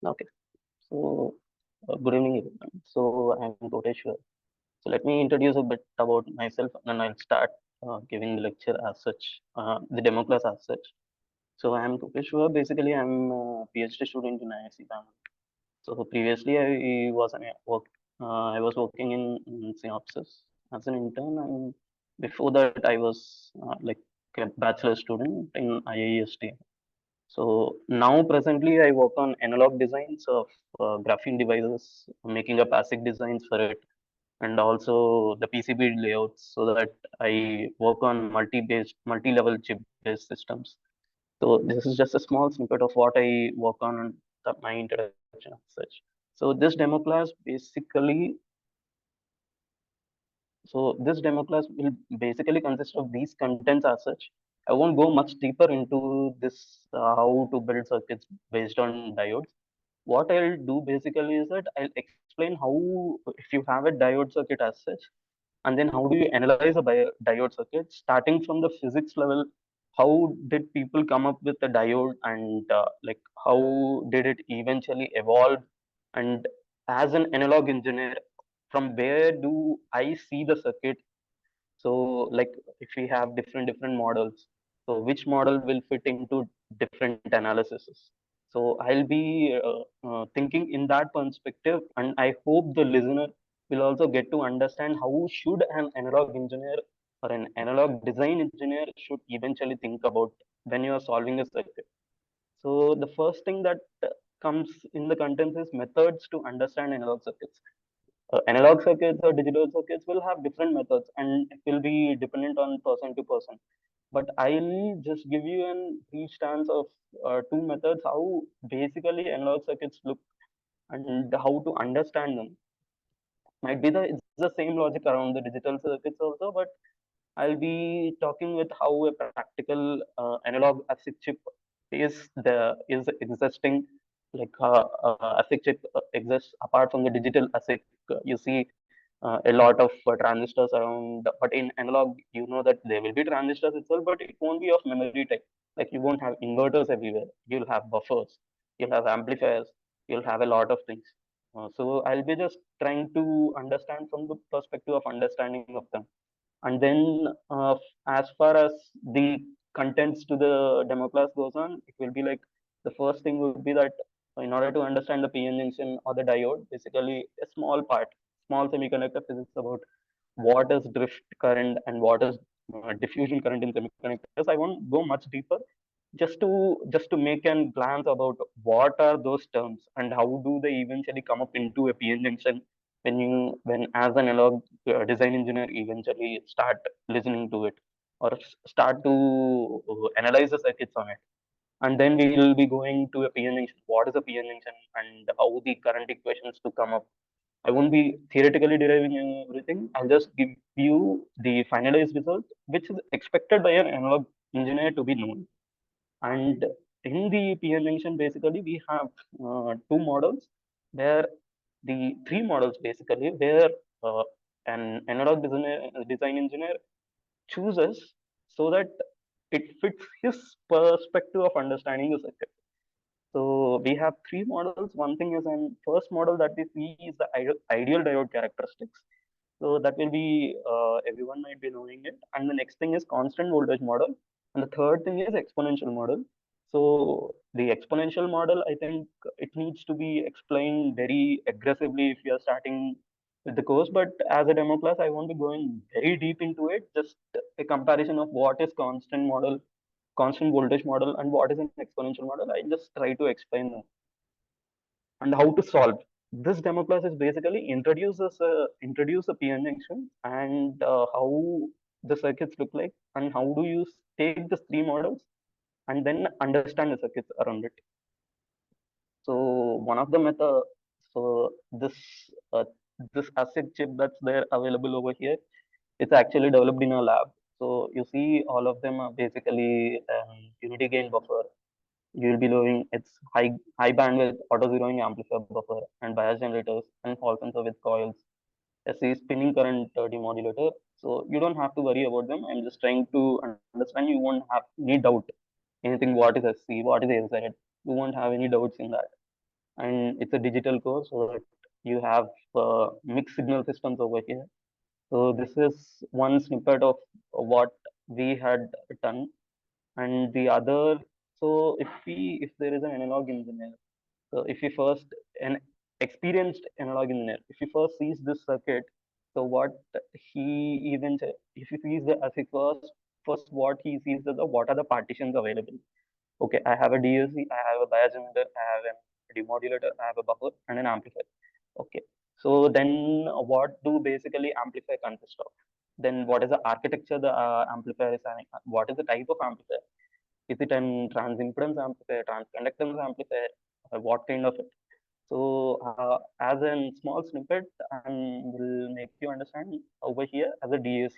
Okay. So, good evening, everyone. So, I'm Koteshwar. So, let me introduce a bit about myself, and then I'll start giving the lecture as such, the demo class as such. So, I'm Koteshwar. Basically, I'm a PhD student in IIT Bangalore. So, previously, I was working in Synopsys as an intern, and before that, I was like a bachelor student in IIST. So now presently I work on analog designs of graphene devices, making up ASIC designs for it, and also the PCB layouts so that I work on multi-level chip-based systems. So this is just a small snippet of what I work on and my introduction as such. So this demo class basically, this demo class will basically consist of these contents as such. I won't go much deeper into this how to build circuits based on diodes. What I'll do basically is that I'll explain how if you have a diode circuit as such, and then how do you analyze a diode circuit starting from the physics level. How did people come up with the diode, and like how did it eventually evolve? And as an analog engineer, from where do I see the circuit? So like if we have different models, so which model will fit into different analyses? So I'll be thinking in that perspective, and I hope the listener will also get to understand how should an analog engineer or an analog design engineer should eventually think about when you are solving a circuit. So the first thing that comes in the contents is methods to understand analog circuits. Analog circuits or digital circuits will have different methods, and it will be dependent on person to person. But I'll just give you an brief stance of two methods how basically analog circuits look and how to understand them. Might be it's the same logic around the digital circuits also, but I'll be talking with how a practical analog ASIC chip is existing, like ASIC chip exists apart from the digital ASIC. You see a lot of transistors around, but in analog, you know that there will be transistors itself, but it won't be of memory type. Like you won't have inverters everywhere. You'll have buffers, you'll have amplifiers, you'll have a lot of things. So I'll be just trying to understand from the perspective of understanding of them. And then, as far as the contents to the demo class goes on, it will be like the first thing would be that in order to understand the PN junction or the diode, basically a small part, small semiconductor physics about what is drift current and what is diffusion current in semiconductors. I won't go much deeper. Just to make an glance about what are those terms and how do they eventually come up into a PN junction when as an analog design engineer eventually start listening to it or start to analyze the circuits on it. And then we will be going to a PN junction. What is a PN junction and how the current equations to come up? I won't be theoretically deriving everything. I'll just give you the finalized result, which is expected by an analog engineer to be known. And in the PN junction, basically, we have two models where the three models basically where uh, an analog design engineer chooses so that it fits his perspective of understanding the circuit. So we have three models. One thing is, an first model that we see is the ideal diode characteristics. So that will be everyone might be knowing it. And the next thing is constant voltage model, and the third thing is exponential model. So the exponential model, I think it needs to be explained very aggressively if you are starting with the course. But as a demo class, I won't be going very deep into it. Just a comparison of what is constant voltage model, and what is an exponential model. I just try to explain them and how to solve. This demo class is basically introduce a PN junction and how the circuits look like, and how do you take the three models and then understand the circuits around it. So one of the method, so uh, this ASIC chip that's there available over here, it's actually developed in a lab. So you see all of them are basically unity gain buffer. You'll be loading its high bandwidth auto zeroing amplifier buffer and bias generators and Hall sensor with coils, SC spinning current demodulator. So you don't have to worry about them. I'm just trying to understand. You won't have any doubt anything what is SC, what is AZ. You won't have any doubts in that. and it's a digital course, so that you have mixed signal systems over here. So this is one snippet of what we had done, and the other. So if there is an analog engineer, so if he first an experienced analog engineer, if he first sees this circuit, so what he even if he sees the as he first what he sees is the what are the partitions available. Okay, I have a DSC, I have a bias emitter, I have a demodulator, I have a buffer and an amplifier. Okay, so then what do basically amplifier consist of? Then what is the architecture the amplifier is having? What is the type of amplifier? Is it an transimpedance amplifier, transconductance amplifier? What kind of it? So as a small snippet, I will make you understand over here as a DAC.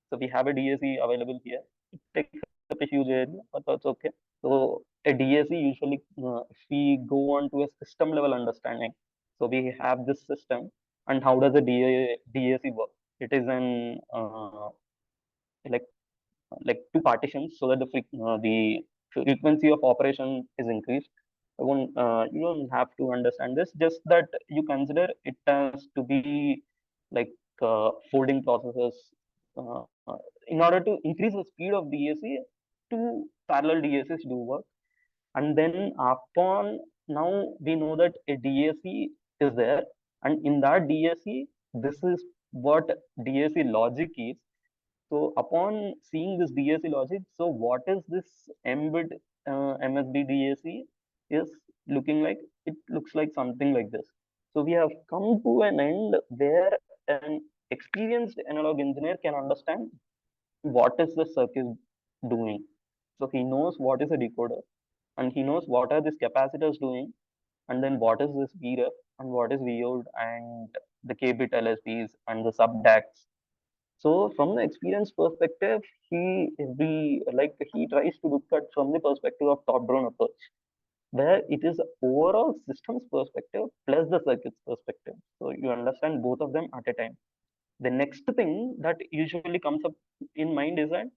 So we have a DAC available here. It takes up a huge area, but that's okay. So a DAC usually, if we go on to a system level understanding, so we have this system, and how does a DAC work? It is an like two partitions, so that the frequency of operation is increased. I won't, you don't have to understand this, just that you consider it as to be like folding processes. Uh, in order to increase the speed of DAC, two parallel DACs do work. And then upon now we know that a DAC is there, and in that DAC, this is what DAC logic is. So upon seeing this DAC logic, so what is this embed MSB DAC is looking like? It looks like something like this. So we have come to an end where an experienced analog engineer can understand what is the circuit doing. So he knows what is a decoder, and he knows what are these capacitors doing, and then what is this VREF, and what is VOD, and the K-bit LSBs and the sub-DACs. So from the experience perspective, he tries to look at from the perspective of top-down approach, where it is overall systems perspective plus the circuits perspective. So you understand both of them at a time. The next thing that usually comes up in mind is that,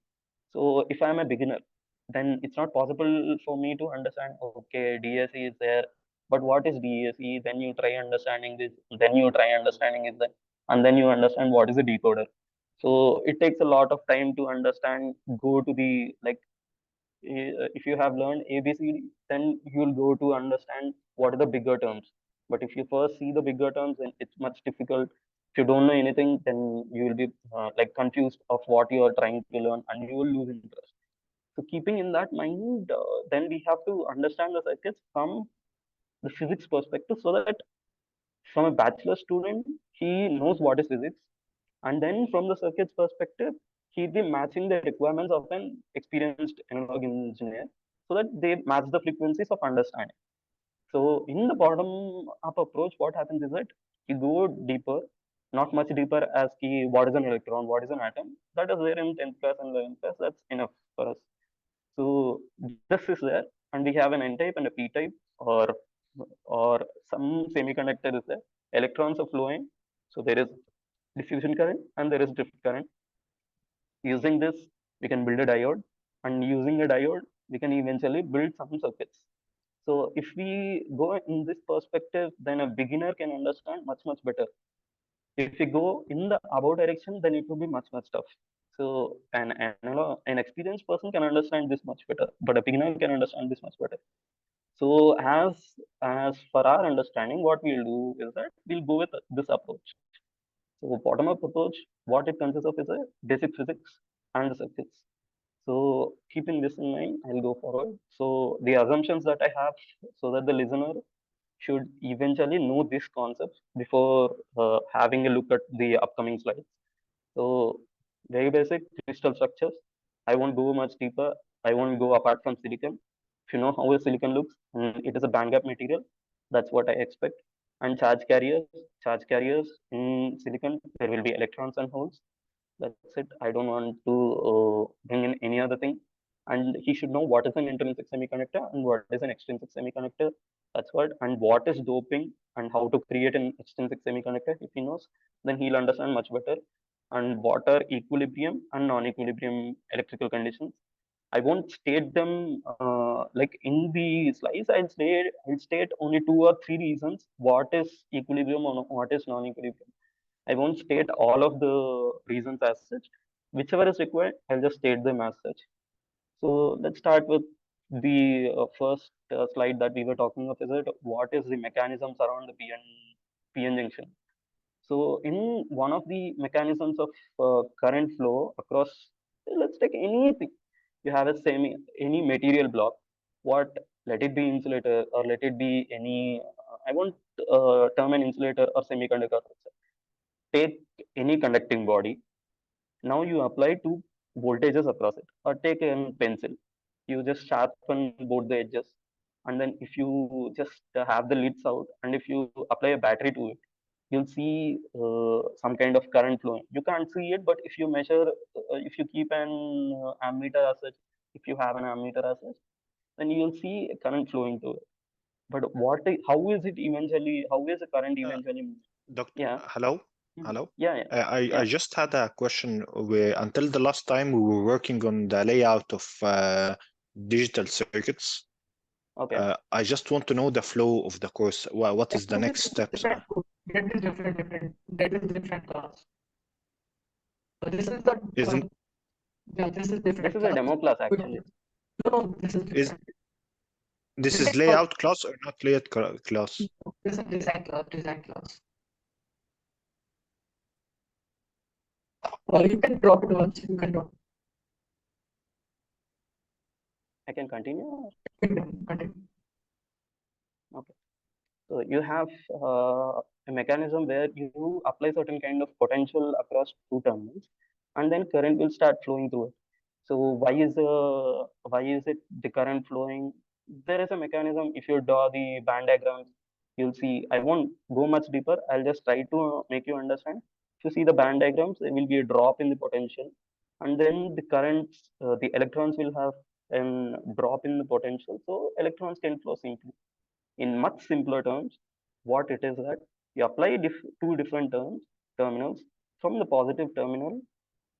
so if I'm a beginner, then it's not possible for me to understand, okay, DSE is there, but what is DSE? Then you try understanding this, then you try understanding it, then, and then you understand what is a decoder. So it takes a lot of time to understand, go to the like if you have learned ABCD, then you'll go to understand what are the bigger terms. But if you first see the bigger terms, then it's much difficult. If you don't know anything, then you will be like confused of what you are trying to learn, and you will lose interest. So keeping in that mind, then we have to understand the circuits from the physics perspective, so that from a bachelor student, he knows what is physics, and then from the circuits perspective, he'll be matching the requirements of an experienced analog engineer, so that they match the frequencies of understanding. So in the bottom up approach, what happens is that you go deeper, not much deeper as ki what is an electron, what is an atom. That is there in 10th class and 11th class. That's enough for us. So this is there, and we have an N type and a P type, or some semiconductor is there. Electrons are flowing, so there is diffusion current and there is drift current. Using this, we can build a diode, and using a diode, we can eventually build some circuits. So if we go in this perspective, then a beginner can understand much better. If we go in the above direction, then it will be much tough. So an experienced person can understand this much better, but a beginner can understand this much better. So as for our understanding, what we'll do is that we'll go with this approach. So bottom up approach, what it consists of is a basic physics and the circuits. So keeping this in mind, I'll go forward. So the assumptions that I have, so that the listener should eventually know this concept before having a look at the upcoming slides. So very basic crystal structures. I won't go much deeper. I won't go apart from silicon. If you know how a silicon looks, and it is a band gap material, that's what I expect. And charge carriers in silicon, there will be electrons and holes. That's it. I don't want to bring in any other thing. And he should know what is an intrinsic semiconductor and what is an extrinsic semiconductor. That's what. And what is doping and how to create an extrinsic semiconductor. If he knows, then he'll understand much better. And what are equilibrium and non-equilibrium electrical conditions. I won't state them like in the slides. I'll state only 2 or 3 reasons what is equilibrium or what is non-equilibrium. I won't state all of the reasons as such. Whichever is required, I'll just state them as such. So let's start with the first slide that we were talking of. Is it what is the mechanisms around the PN junction? So in one of the mechanisms of current flow across, let's take anything. You have a any material block. What, let it be insulator or let it be any. I won't term an insulator or semiconductor. Take any conducting body. Now you apply two voltages across it, or take a pencil. You just sharpen both the edges, and then if you just have the lids out, and if you apply a battery to it, you'll see some kind of current flowing. You can't see it, but if you measure, if you keep an ammeter as such, if you have an ammeter as such, then you'll see current flowing to it. But how is it eventually? How is the current Uh, eventually moving? Doctor, Yeah. hello, Mhm. hello. Yeah, yeah, I yeah. just had a question. Where until the last time we were working on the layout of digital circuits. Okay. I just want to know the flow of the course. What is the That next is steps? different. That is different. That is different class. So this is the Isn't yeah, this is This different is a class. demo class actually. No, this is is different. this is Design class. layout class or not layout class? This is design class. Design class. You can drop it once. You can drop. I can continue. Continue. Okay. So you have a mechanism where you apply certain kind of potential across two terminals, and then current will start flowing through it. So why is it the current flowing? There is a mechanism. If you draw the band diagrams, you'll see. I won't go much deeper. I'll just try to make you understand. If you see the band diagrams, there will be a drop in the potential, and then the currents, the electrons will have a drop in the potential. So electrons can flow simply. In much simpler terms, what it is that you apply two different terminals from the positive terminal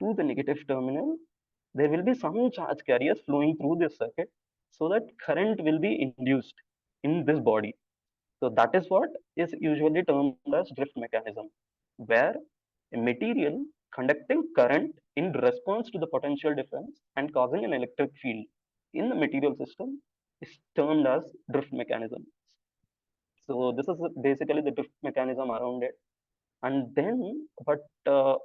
to the negative terminal. There will be some charge carriers flowing through this circuit so that current will be induced in this body. So that is what is usually termed as drift mechanism, where a material conducting current in response to the potential difference and causing an electric field in the material system is termed as drift mechanism. So this is basically the drift mechanism around it. And then, but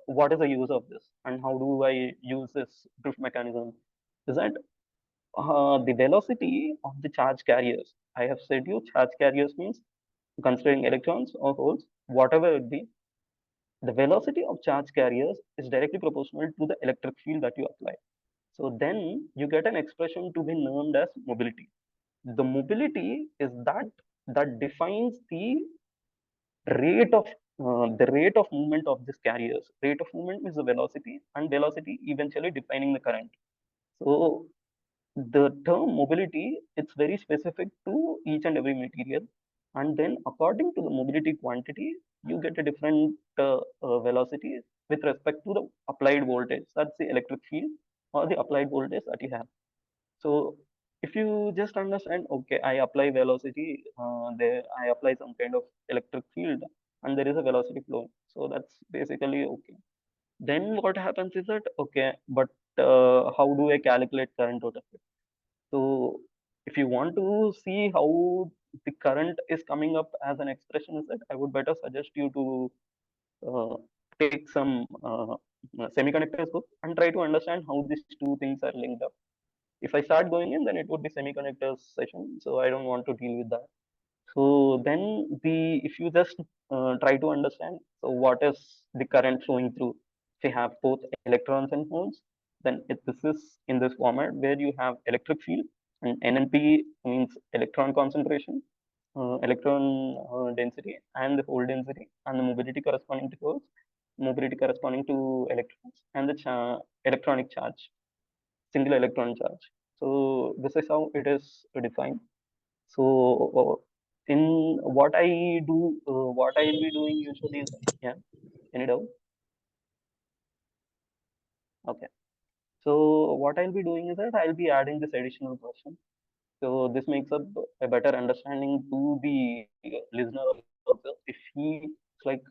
what is the use of this, and how do I use this drift mechanism? Is that the velocity of the charge carriers? I have said you charge carriers means considering electrons or holes, whatever it be. The velocity of charge carriers is directly proportional to the electric field that you apply. So then you get an expression to be named as mobility. The mobility is that defines the rate of movement of these carriers. Rate of movement is the velocity, and velocity eventually defining the current. So the term mobility, it's very specific to each and every material, and then according to the mobility quantity, you get a different velocity with respect to the applied voltage. That's the electric field or the applied voltage that you have. So if you just understand, okay, I apply velocity, there I apply some kind of electric field, and there is a velocity flowing. So that's basically okay. Then what happens is that, okay, but how do I calculate current out of it? So if you want to see how the current is coming up as an expression, is that I would better suggest you to uh, take some semiconductors book and try to understand how these two things are linked up. If I start going in, then it would be semiconductors session. So I don't want to deal with that. So then if you just try to understand, so what is the current flowing through? If you have both electrons and holes, then this is in this format where you have electric field, and NNP means electron concentration, electron density, and the hole density, and the mobility corresponding to holes, mobility corresponding to electrons, and the electronic charge, single electron charge. So this is how it is defined. So in what I will be doing usually is, yeah, any doubt? Okay. So what I'll be doing is that I'll be adding this additional question. So this makes up a better understanding to the listener also. If he it's like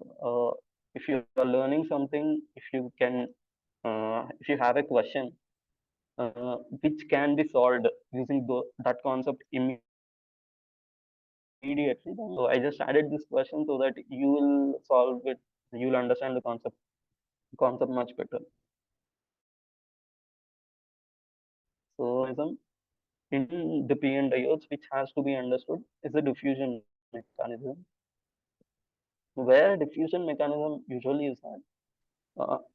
if you are learning something, if you have a question which can be solved using that concept immediately, then so I just added this question so that you will solve it. You will understand the concept much better. So in the PN diodes, which has to be understood, is the diffusion mechanism. Where diffusion mechanism usually is that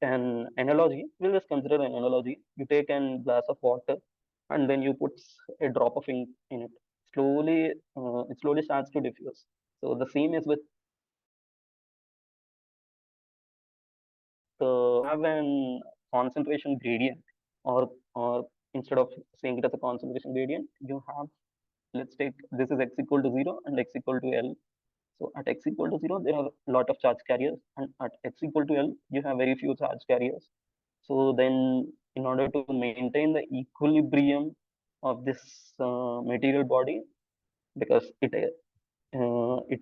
an analogy, we'll just consider an analogy. You take a glass of water and then you put a drop of ink in it. It slowly starts to diffuse. So the same is with have an concentration gradient, or instead of saying it as a concentration gradient, you have, let's take this is x equal to 0 and x equal to L. So at x equal to 0, there are a lot of charge carriers, and at x equal to L, you have very few charge carriers. So then, in order to maintain the equilibrium of this material body, because it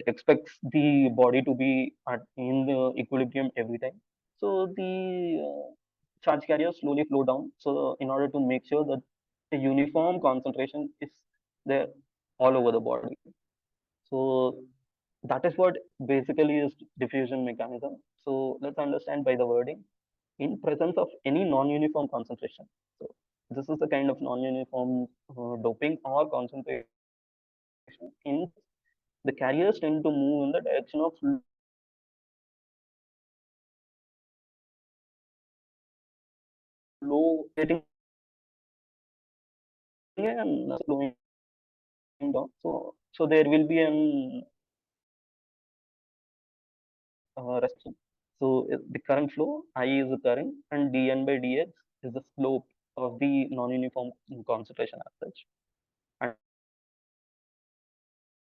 expects the body to be in the equilibrium every time. So the charge carriers slowly flow down. So in order to make sure that a uniform concentration is there all over the body. So that is what basically is diffusion mechanism. So let's understand by the wording, in presence of any non-uniform concentration. So this is the kind of non-uniform doping or concentration in the carriers tend to move in the direction of low getting and slowing down. So there will be an restriction. So the current flow, I is the current, and dN by dx is the slope of the non-uniform concentration as such.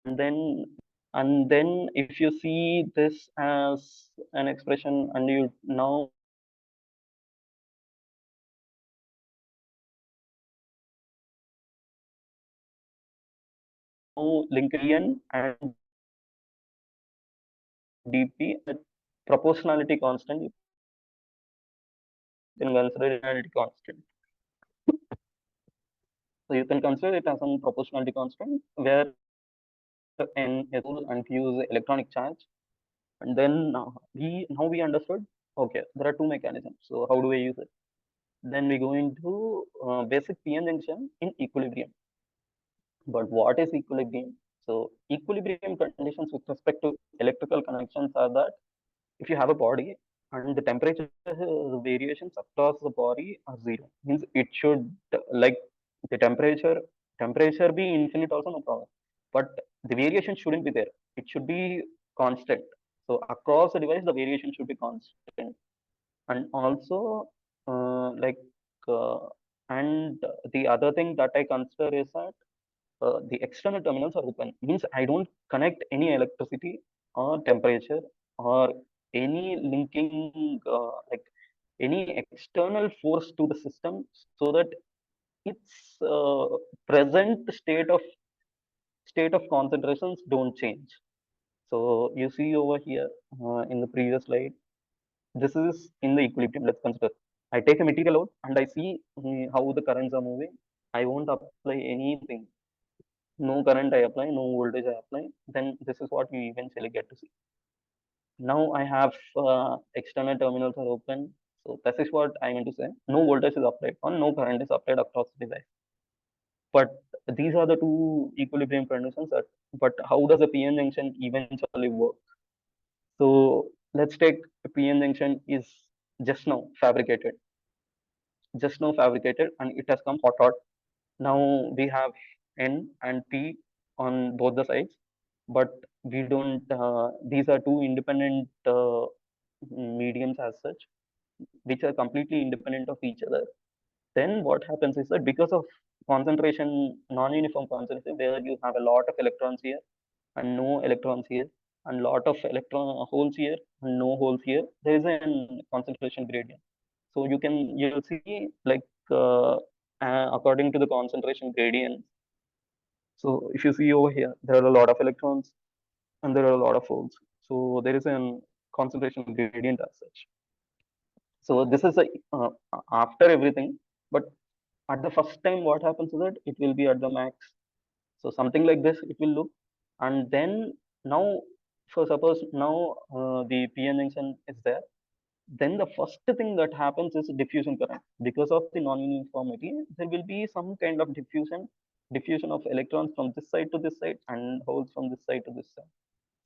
And then if you see this as an expression, and you now link dN and dp at proportionality constant, you can consider it proportionality constant. So you can consider it as some proportionality constant where n is and q is electronic charge. And then we understood, okay, there are two mechanisms. So how do I use it? Then we go into basic PN junction in equilibrium. But what is equilibrium? So equilibrium conditions with respect to electrical connections are that if you have a body and the temperature variations across the body are zero, means it should like the temperature be infinite also, no problem. But the variation shouldn't be there. It should be constant. So across the device, the variation should be constant. And also like uh, and the other thing that I consider is that the external terminals are open, means I don't connect any electricity or temperature or any linking like any external force to the system, so that its present state of concentrations don't change. So you see over here in the previous slide, this is in the equilibrium. Let's consider I take a material out and I see how the currents are moving. I won't apply anything, no current I apply, no voltage I apply, then this is what you eventually get to see. Now I have external terminals are open. So this is what I meant to say. No voltage is applied on, no current is applied across the device. But these are the two equilibrium conditions. But how does a PN junction eventually work? So let's take a PN junction is just now fabricated, and it has come hot. Now we have N and P on both the sides, but we don't, these are two independent mediums as such, which are completely independent of each other. Then what happens is that because of concentration, non-uniform concentration, where you have a lot of electrons here and no electrons here, and lot of electron holes here and no holes here, there is a concentration gradient. So you'll see like according to the concentration gradient. So if you see over here, there are a lot of electrons and there are a lot of holes. So there is an concentration gradient as such. So this is after everything, but at the first time, what happens is that it will be at the max. So something like this, it will look, and then now, for suppose now the PN junction is there, then the first thing that happens is diffusion current. Because of the non-uniformity, there will be some kind of diffusion of electrons from this side to this side and holes from this side to this side.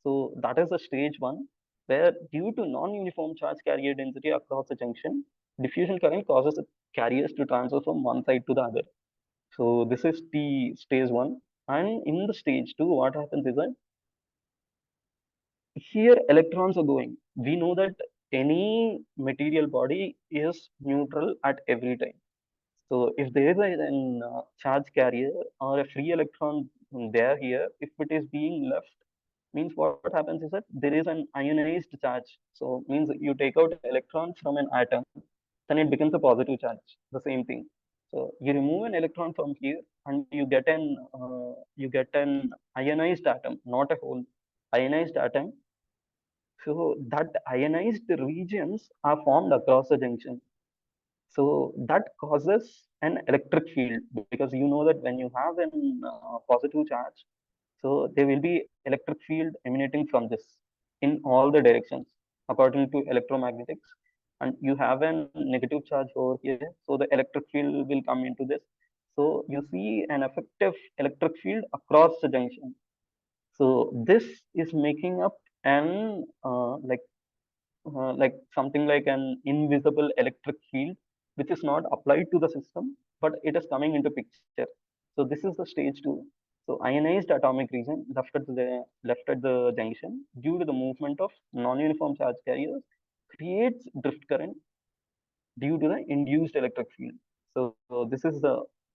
So that is the stage one, where due to non-uniform charge carrier density across the junction, diffusion current causes carriers to transfer from one side to the other. So this is the stage one. And in the stage two, what happens is that here electrons are going. We know that any material body is neutral at every time. So if there is an charge carrier or a free electron there here, if it is being left, means what happens is that there is an ionized charge. So means you take out electrons from an atom, then it becomes a positive charge. The same thing. So you remove an electron from here, and you get an ionized atom, not a whole ionized atom. So that ionized regions are formed across the junction. So that causes an electric field, because you know that when you have an positive charge, so there will be electric field emanating from this in all the directions according to electromagnetics. And you have a negative charge over here, so the electric field will come into this. So you see an effective electric field across the junction. So this is making up an like something like an invisible electric field, which is not applied to the system, but it is coming into picture. So this is the stage two. So ionized atomic region left at the junction due to the movement of non-uniform charge carriers creates drift current due to the induced electric field. So this is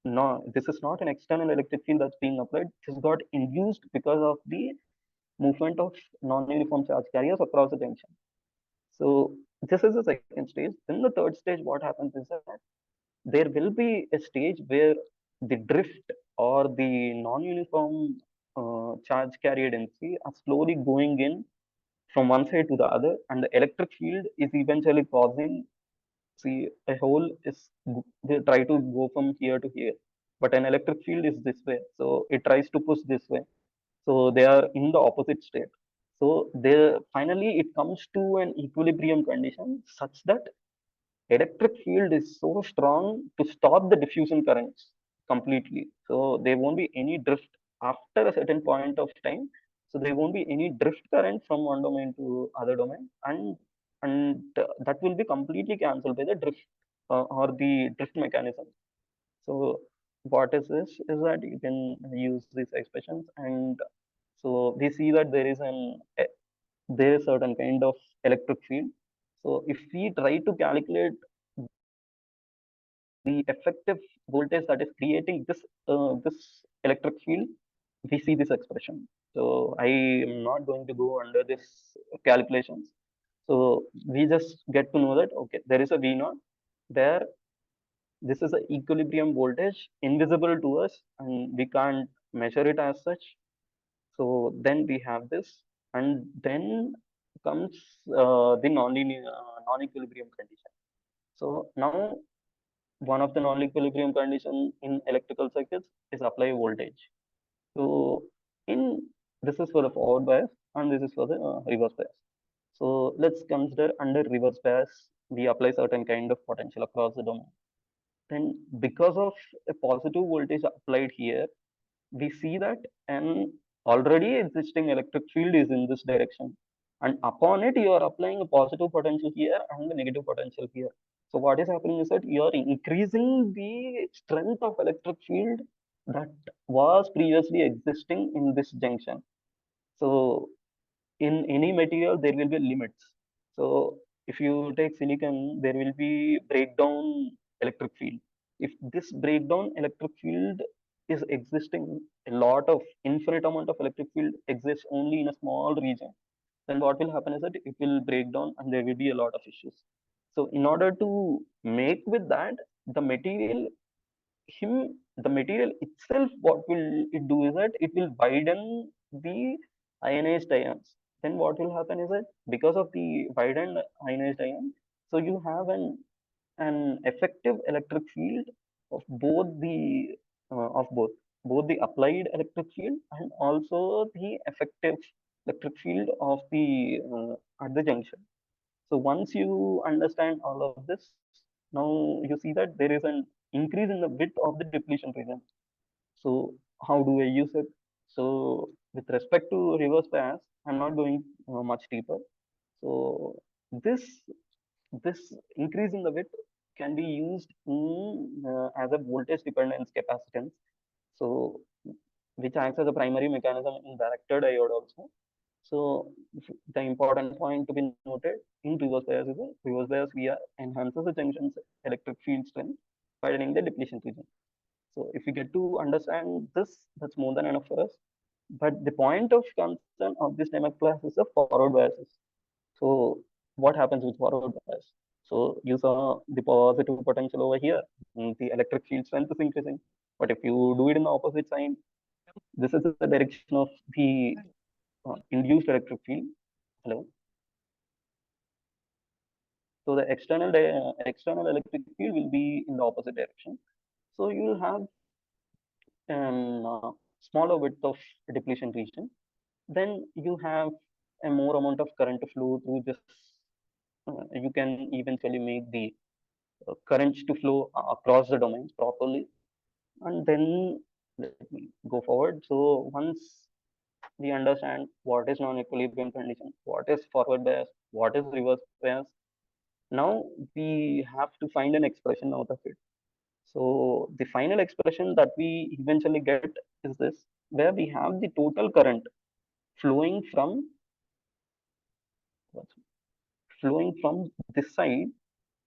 not an external electric field that's being applied. This got induced because of the movement of non-uniform charge carriers across the junction. So this is the second stage. Then the third stage, what happens is that there will be a stage where the drift or the non-uniform charge carrier density are slowly going in from one side to the other, and the electric field is eventually causing. See, a hole is they try to go from here to here, but an electric field is this way, so it tries to push this way. So they are in the opposite state. So there finally it comes to an equilibrium condition such that electric field is so strong to stop the diffusion currents completely. So there won't be any drift after a certain point of time. So there won't be any drift current from one domain to other domain, and that will be completely cancelled by the drift or the drift mechanism. So what is this is that you can use these expressions, and so we see that there is certain kind of electric field. So if we try to calculate the effective voltage that is creating this electric field, we see this expression. So I am not going to go under this calculations. So we just get to know that okay, there is a V naught there. This is an equilibrium voltage invisible to us, and we can't measure it as such. So then we have this, and then comes the non-equilibrium condition. So now one of the non-equilibrium condition in electrical circuits is apply voltage. So in this is for the forward bias and this is for the reverse bias. So let's consider under reverse bias, we apply certain kind of potential across the domain. Then because of a positive voltage applied here, we see that an already existing electric field is in this direction, and upon it you are applying a positive potential here and the negative potential here. So what is happening is that you are increasing the strength of electric field that was previously existing in this junction. So in any material there will be limits. So if you take silicon, there will be breakdown electric field. If this breakdown electric field is existing, a lot of infinite amount of electric field exists only in a small region, then what will happen is that it will break down and there will be a lot of issues. So in order to make with that, the material the material itself, what will it do is that it will widen the ionized ions. Then what will happen is that because of the widened ionized ion, so you have an effective electric field of both the of both the applied electric field and also the effective electric field of the at the junction. So once you understand all of this, now you see that there is an increase in the width of the depletion region. So how do I use it? So with respect to reverse bias, I'm not going much deeper. So this this increase in the width can be used as a voltage dependence capacitance. So which acts as a primary mechanism in director diode also. So the important point to be noted in reverse bias is that reverse bias VR enhances the junction's electric field strength, widening the depletion region. So if we get to understand this, that's more than enough for us. But the point of concern of this demo class is the forward biases. So what happens with forward bias? So you saw the positive potential over here, the electric field strength is increasing. But if you do it in the opposite side, this is the direction of the induced electric field. Hello. So the external electric field will be in the opposite direction. So you will have a smaller width of depletion region. Then you have a more amount of current to flow through this. You can eventually make the currents to flow across the domains properly. And then let me go forward. So once we understand what is non-equilibrium condition, what is forward bias, what is reverse bias, now we have to find an expression out of it. So the final expression that we eventually get is this, where we have the total current flowing from flowing from this side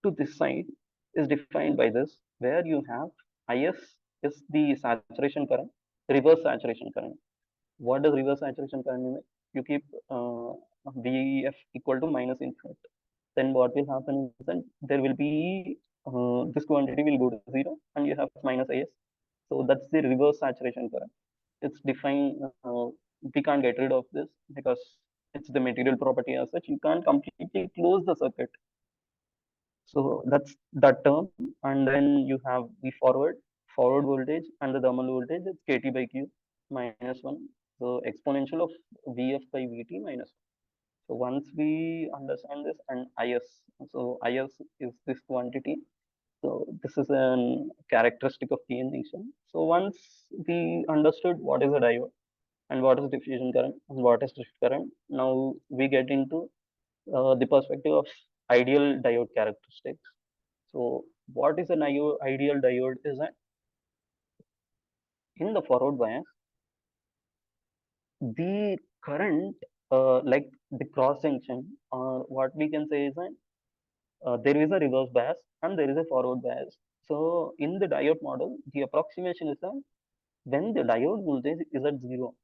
to this side is defined by this, where you have IS is the saturation current, reverse saturation current. What does reverse saturation current mean? You keep VF equal to minus infinite. Then what will happen is that there will be this quantity will go to zero and you have minus IS. So that's the reverse saturation current. It's defined, we can't get rid of this because it's the material property as such. You can't completely close the circuit. So that's that term. And then you have the forward voltage and the thermal voltage. It's KT by Q minus 1. So exponential of VF by VT minus 1. So once we understand this and IS, so IS is this quantity. So this is a characteristic of PN junction. So once we understood what is a diode and what is diffusion current and what is drift current, now we get into the perspective of ideal diode characteristics. So what is an ideal diode is that in the forward bias, the current, like the cross junction, or what we can say is that there is a reverse bias and there is a forward bias. So in the diode model, the approximation is that when the diode voltage is at zero,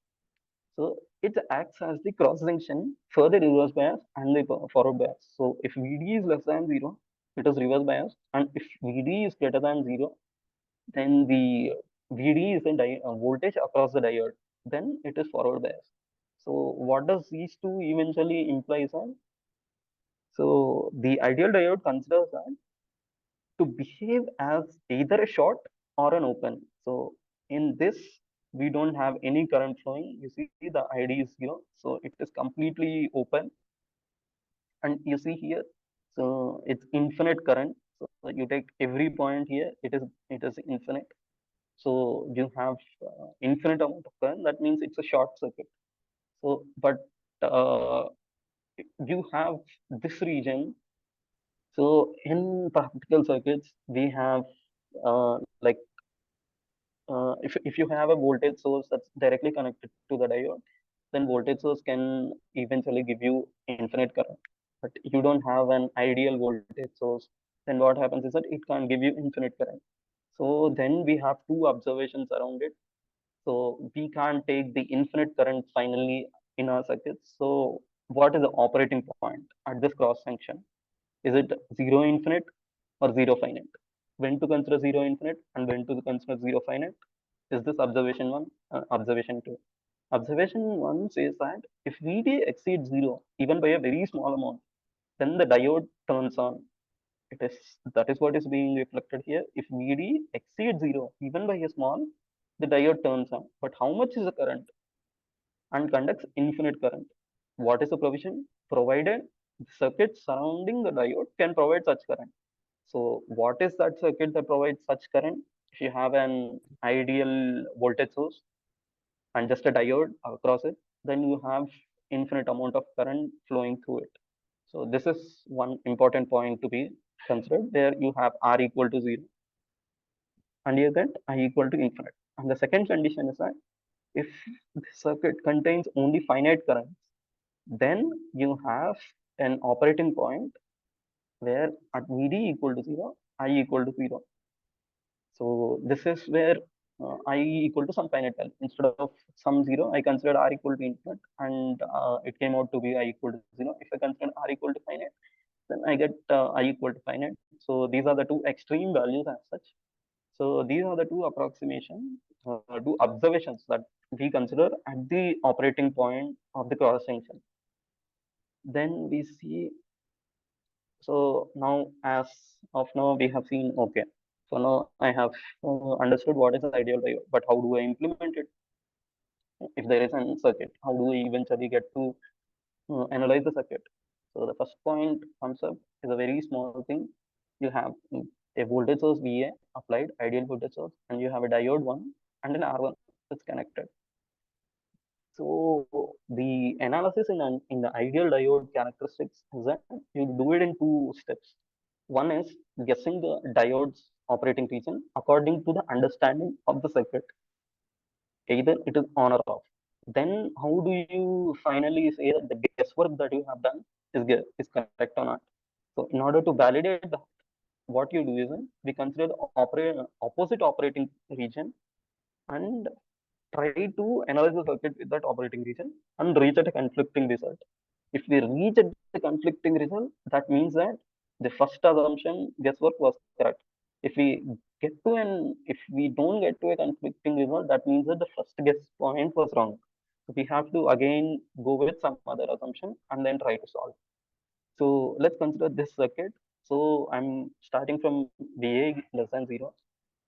so it acts as the cross junction for the reverse bias and the forward bias. So if VD is less than zero, it is reverse bias, and if VD is greater than zero, then the VD is the voltage across the diode. Then it is forward bias. So what does these two eventually implies on? So the ideal diode considers that to behave as either a short or an open. So in this, we don't have any current flowing. You see the ID is here. So it is completely open. And you see here, so it's infinite current. So you take every point here, it is infinite. So you have infinite amount of current. That means it's a short circuit. So, but uh, you have this region. So in practical circuits, we have like if you have a voltage source that's directly connected to the diode, then voltage source can eventually give you infinite current. But you don't have an ideal voltage source, then what happens is that it can't give you infinite current. So then we have two observations around it. So we can't take the infinite current finally in our circuits. So what is the operating point at this cross junction? Is it zero infinite or zero finite? when to consider 0 infinite and when to consider 0 finite is this observation 1, observation 2. Observation 1 says that if VD exceeds 0 even by a very small amount, then the diode turns on. That is what is being reflected here. If VD exceeds 0 even by a small, the diode turns on. But how much is the current? And conducts infinite current. What is the provision? Provided the circuit surrounding the diode can provide such current. So what is that circuit that provides such current? If you have an ideal voltage source and just a diode across it, then you have infinite amount of current flowing through it. So this is one important point to be considered. There you have R equal to 0 and you get I equal to infinite. And the second condition is that if the circuit contains only finite currents, then you have an operating point where at VD equal to 0, I equal to 0. So this is where I equal to some finite value. Instead of some 0, I considered R equal to infinite and it came out to be I equal to 0. If I consider R equal to finite, then I get I equal to finite. So these are the two extreme values as such. So these are the two approximations, two observations that we consider at the operating point of the cross section. Then we see, so now as of now we have seen, okay, so now I have understood what is the ideal diode, but how do I implement it? If there is a circuit, how do we eventually get to analyze the circuit? So the first point concept is a very small thing. You have a voltage source VA applied, ideal voltage source, and you have a diode 1 and an R1 that's connected. So the analysis in the ideal diode characteristics is that you do it in two steps. One is guessing the diode's operating region according to the understanding of the circuit. Either it is on or off. Then how do you finally say that the guesswork that you have done is correct or not? So in order to validate that, what you do is we consider the opposite operating region and try to analyze the circuit with that operating region and reach at a conflicting result. If we reach at the conflicting result, that means that the first assumption guesswork was correct. If we if we don't get to a conflicting result, that means that the first guess point was wrong. So we have to again go with some other assumption and then try to solve. So let's consider this circuit. So I'm starting from VA less than 0.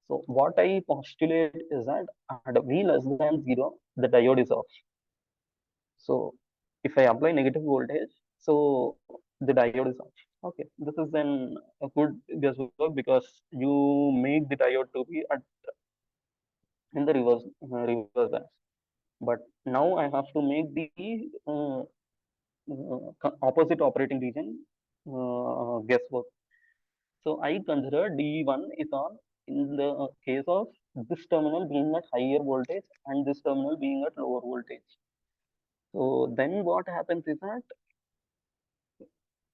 So what I postulate is that at V less than 0, the diode is off. So if I apply negative voltage, so the diode is off. Okay, this is then a good guesswork because you make the diode to be at in the reverse bias. But now I have to make the opposite operating region guesswork. So I consider D1 is on in the case of this terminal being at higher voltage and this terminal being at lower voltage. So then what happens is that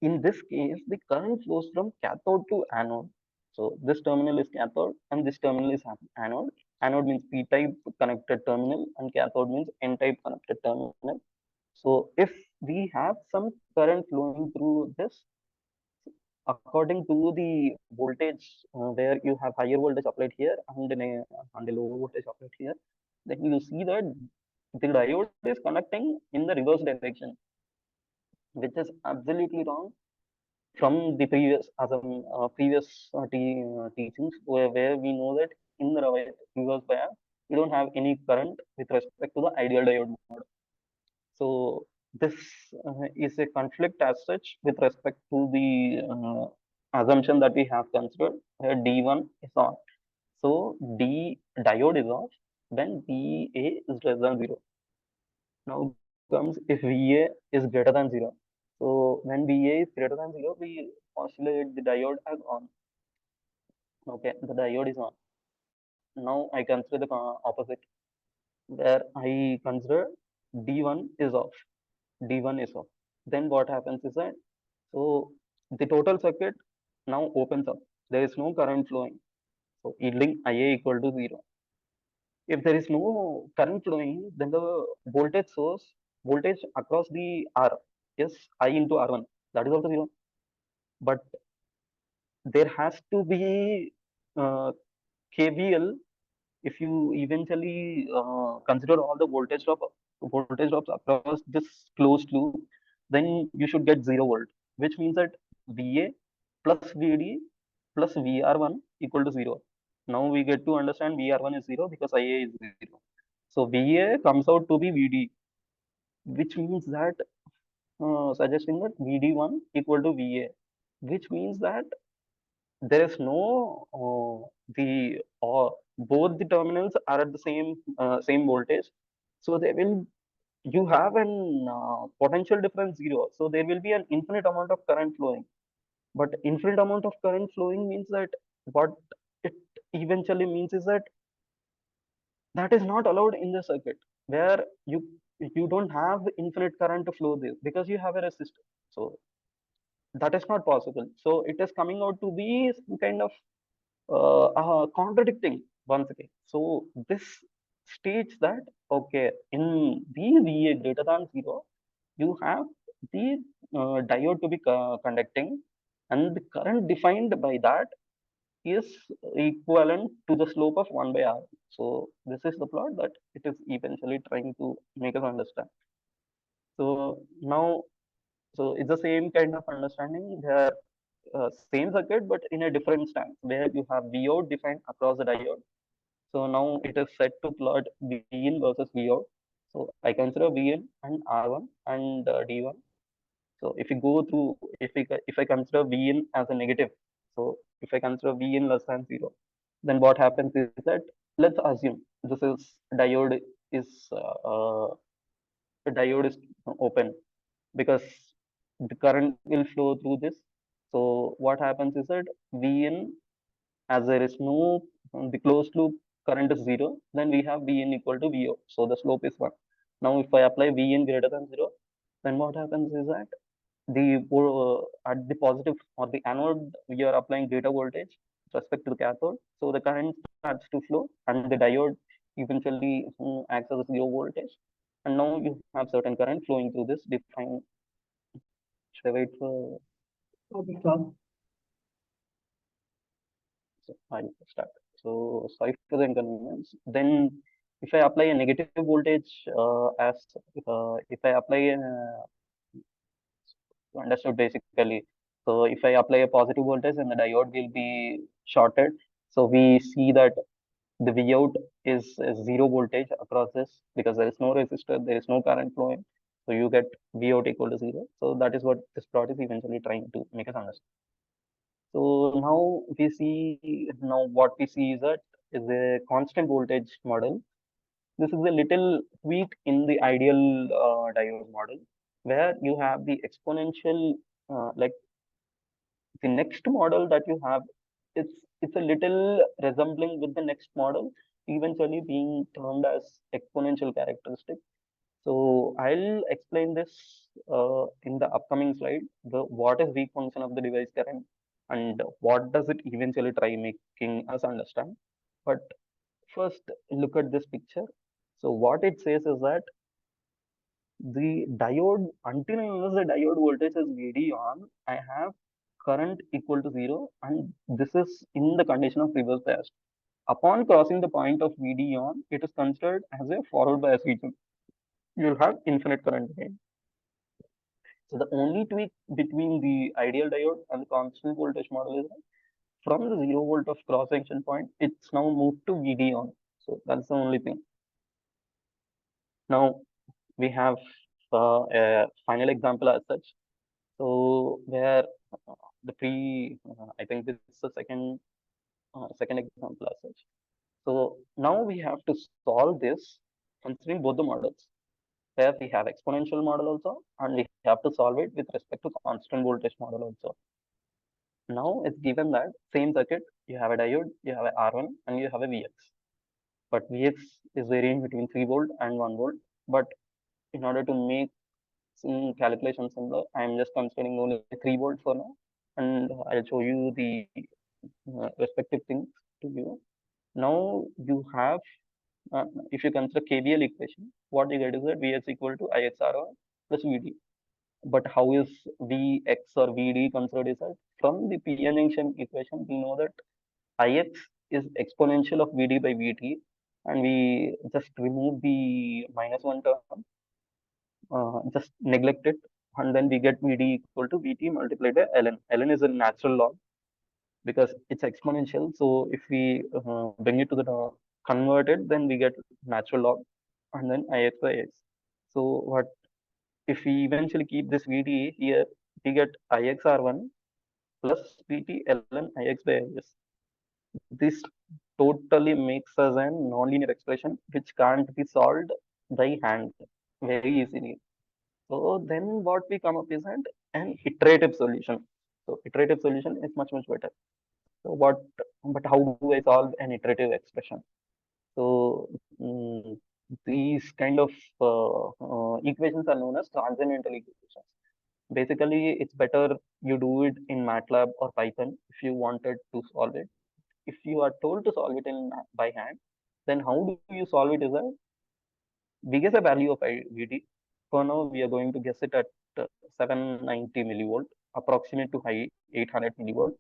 in this case, the current flows from cathode to anode. So this terminal is cathode and this terminal is anode. Anode means P-type connected terminal and cathode means N-type connected terminal. So if we have some current flowing through this, according to the voltage where you have higher voltage applied here and the lower voltage applied here, then you see that the diode is connecting in the reverse direction, which is absolutely wrong from the previous teachings where we know that in the reverse bias we don't have any current with respect to the ideal diode mode. So this is a conflict as such with respect to the assumption that we have considered where D1 is on. So D diode is off, then VA is less than 0. Now comes if VA is greater than 0. So when VA is greater than 0, we oscillate the diode as on. Okay, the diode is on. Now I consider the opposite where I consider D1 is off. D1 is off. Then what happens is that so the total circuit now opens up. There is no current flowing. So yielding IA equal to 0. If there is no current flowing, then the voltage across the R is I into R1. That is also 0. But there has to be KVL, if you eventually consider all the voltage drops across this closed loop, then you should get 0 volt, which means that VA plus VD plus VR1 equal to 0. Now we get to understand VR1 is 0 because IA is 0. So VA comes out to be VD, which means that suggesting that VD1 equal to VA, which means that there is no the both the terminals are at the same voltage, so they will you have an potential difference 0, so there will be an infinite amount of current flowing. But infinite amount of current flowing means that what it eventually means is that that is not allowed in the circuit, where you don't have infinite current to flow this because you have a resistor. So that is not possible, so it is coming out to be some kind of contradicting once again. So this states that okay, in the VA greater than 0, you have the diode to be conducting, and the current defined by that is equivalent to the slope of 1 by R. So this is the plot that it is eventually trying to make us understand. So now, so it's the same kind of understanding where same circuit but in a different stance, where you have Vout defined across the diode. So now it is set to plot Vin versus Vout. So I consider Vn and R1 and D1. So if you go through, if I consider Vn as a negative, so if I consider Vn less than 0, then what happens is that, let's assume this is is uh, diode is open, because the current will flow through this. So what happens is that Vn, as there is no the closed loop current is 0, then we have Vn equal to Vo. So the slope is 1. Now if I apply Vn greater than 0, then what happens is that at the positive or the anode, we are applying greater voltage with respect to the cathode. So the current starts to flow, and the diode eventually acts as a 0 voltage. And now you have certain current flowing through this defined. Should I wait for? Okay, class. So I'll start. So sorry for the inconvenience. Then if I apply a negative voltage if I apply understood basically. So if I apply a positive voltage, then the diode will be shorted. So we see that the Vout is 0 voltage across this because there is no resistor, there is no current flowing. So you get Vout equal to 0. So that is what this plot is eventually trying to make us understand. So now what we see is that is a constant voltage model. This is a little tweak in the ideal diode model, where you have the exponential, like the next model that you have, it's a little resembling with the next model, eventually being termed as exponential characteristic. So I'll explain this in the upcoming slide, the what is weak function of the device current and what does it eventually try making us understand. But first, look at this picture. So what it says is that the diode, until and unless the diode voltage is VD on, I have current equal to 0, and this is in the condition of reverse bias. Upon crossing the point of VD on, it is considered as a forward bias region. You'll have infinite current again. So the only tweak between the ideal diode and the constant voltage model is that from the 0 volt of cross section point, it's now moved to VD on. So that's the only thing. Now we have a final example as such. So where I think this is the second example as such. So now we have to solve this considering both the models, where we have exponential model also, and we have to solve it with respect to constant voltage model also. Now it's given that same circuit, you have a diode, you have a R1, and you have a Vx. But Vx is varying between 3 volt and 1 volt. But in order to make some calculations simpler, I am just considering only 3 volt for now, and I'll show you the respective things to you. Now you have, if you consider KVL equation, what you get is that Vx equal to Ixr1 plus Vd. But how is Vx or Vd considered is that from the PN junction equation, we know that Ix is exponential of Vd by Vt, and we just remove the -1 term, just neglect it, and then we get Vd equal to Vt multiplied by ln. Ln is a natural log because it's exponential. So if we bring it to the convert it, then we get natural log and then Ix by X. So what if we eventually keep this Vd here, we get Ixr1 plus Vt ln Ix by Is. This totally makes us a nonlinear expression which can't be solved by hand very easily. So then what we come up is an iterative solution. So iterative solution is much better. So but how do I solve an iterative expression? So these kind of equations are known as transcendental equations. Basically, it's better you do it in MATLAB or Python if you wanted to solve it. If you are told to solve it in by hand, then how do you solve it is that we guess a value of IVD. For now, we are going to guess it at 790 millivolt, approximate to high 800 millivolt.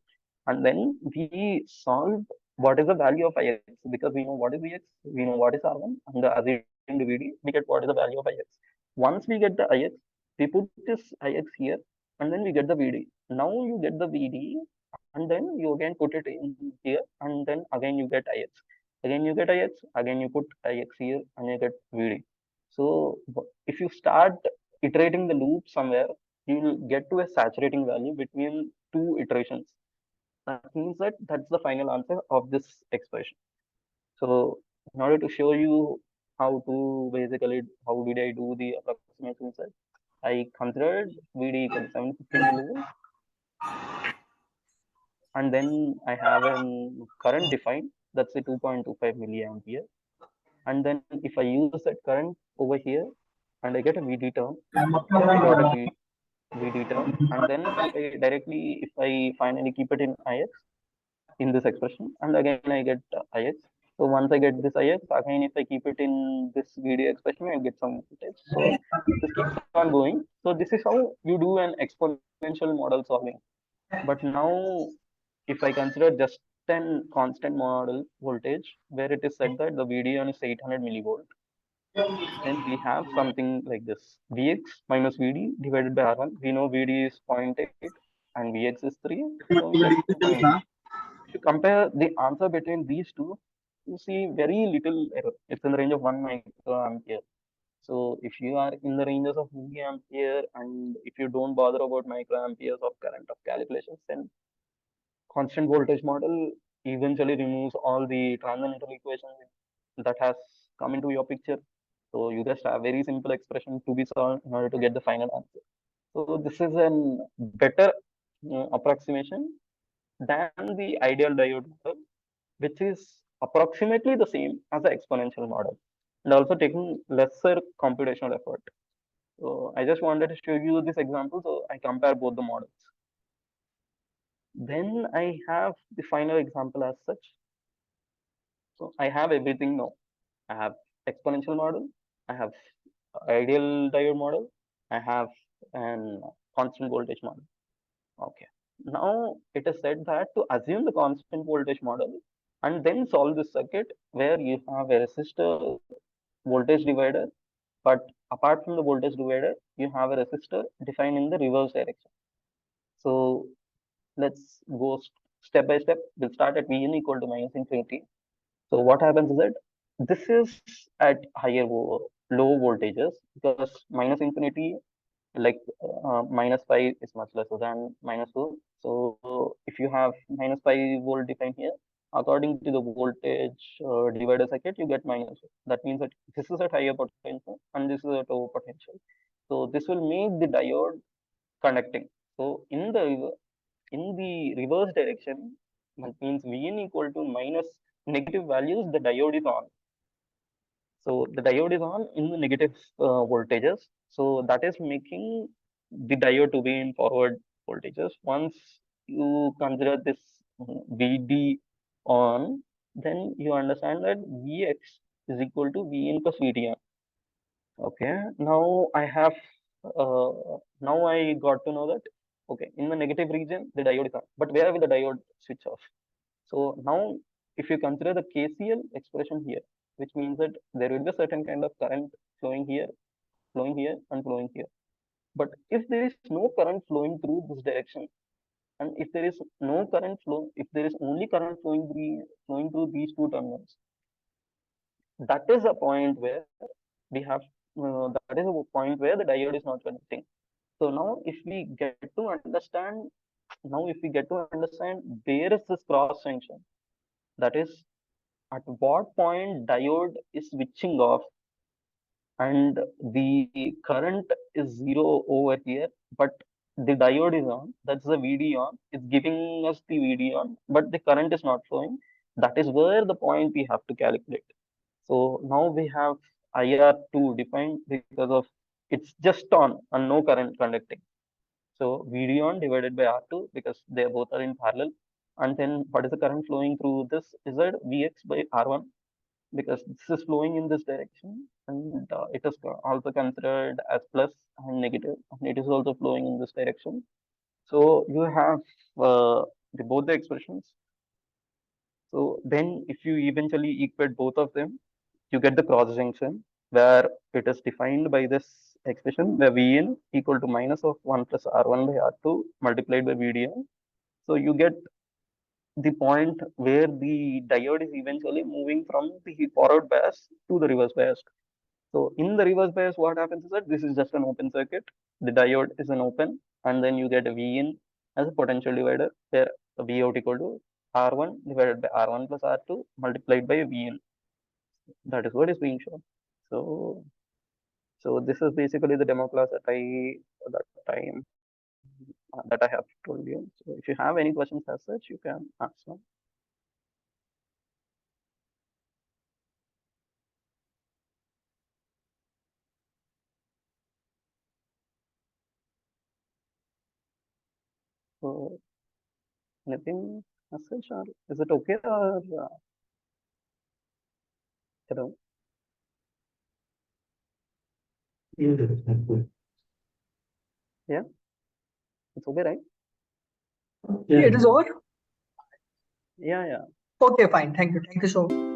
And then we solve what is the value of Ix because we know what is Vx, we know what is R1, and assumed Vd, we get what is the value of Ix. Once we get the Ix, we put this Ix here, and then we get the Vd. Now you get the Vd, and then you again put it in here, and then again you get Ix. Again you get Ix, again you put Ix here, and you get Vd. So if you start iterating the loop somewhere, you will get to a saturating value between two iterations. That means that that's the final answer of this expression. So in order to show you how to basically, how did I do the approximation set, I considered Vd equal to 750 millivolts, and then I have a current defined, that's a 2.25 milliampere. And then if I use that current over here, and I get a Vd term, I got a Vd term, and then if I finally keep it in Ix, in this expression, and again I get Ix. So once I get this Ix, again if I keep it in this VD expression, I get some voltage. So this keeps on going. So this is how you do an exponential model solving. But now if I consider just an constant model voltage where it is said that the VD on is 800 millivolt, then we have something like this: Vx minus Vd divided by R1. We know Vd is 0.8 and Vx is 3, so we get 2.8. If you compare the answer between these two, you see very little error. It's in the range of 1 microampere. So if you are in the ranges of milliampere and if you don't bother about microamperes of current of calculations, then constant voltage model eventually removes all the transcendental equations that has come into your picture. So you just have very simple expression to be solved in order to get the final answer. So this is a better approximation than the ideal diode model, which is approximately the same as the exponential model and also taking lesser computational effort. So I just wanted to show you this example, so I compare both the models. Then I have the final example as such. So I have everything now. I have exponential model, I have ideal diode model, I have an constant voltage model. Okay. Now it is said that to assume the constant voltage model and then solve this circuit where you have a resistor voltage divider, but apart from the voltage divider, you have a resistor defined in the reverse direction. So let's go step by step. We'll start at Vn equal to minus infinity. So what happens is that this is at higher low voltages because minus infinity, like minus 5 is much lesser than minus 2. So if you have minus 5 volt defined here, according to the voltage divider circuit, you get minus 2. That means that this is at higher potential and this is at lower potential. So this will make the diode conducting. So in the reverse direction, that means Vn equal to minus negative values, the diode is on. So the diode is on in the negative voltages. So that is making the diode to be in forward voltages. Once you consider this Vd on, then you understand that Vx is equal to Vn plus Vd on. Okay, now now I got to know that, okay, in the negative region, the diode is on, but where will the diode switch off? So now if you consider the KCL expression here, which means that there will be a certain kind of current flowing here, and flowing here. But if there is no current flowing through this direction, and if there is no current flow, if there is only current flowing through these two terminals, that is a point where we have that is a point where the diode is not connecting. So now if we get to understand where is this cross junction, that is at what point diode is switching off and the current is 0 over here, but the diode is on, that's the VD on, it's giving us the VD on, but the current is not flowing. That is where the point we have to calculate. So now we have IR2 defined because of it's just on and no current conducting. So VD on divided by R2 because they both are in parallel. And then what is the current flowing through this is that Vx by R1 because this is flowing in this direction and it is also considered as plus and negative and it is also flowing in this direction. So you have both the expressions. So then if you eventually equate both of them, you get the cross junction where it is defined by this expression where Vn equal to minus of 1 plus R1 by R2 multiplied by Vdn. So you get the point where the diode is eventually moving from the forward bias to the reverse bias. So in the reverse bias, what happens is that this is just an open circuit. The diode is an open, and then you get a V in as a potential divider, where V out equal to R1 divided by R1 plus R2 multiplied by V in. That is what is being shown. So this is basically the demo class that I have told you. So if you have any questions as such, you can ask them. So anything as such, or is it okay, or hello? Yeah, it's okay, right? Yeah, it is over. Yeah. Okay, fine. Thank you. Thank you so much.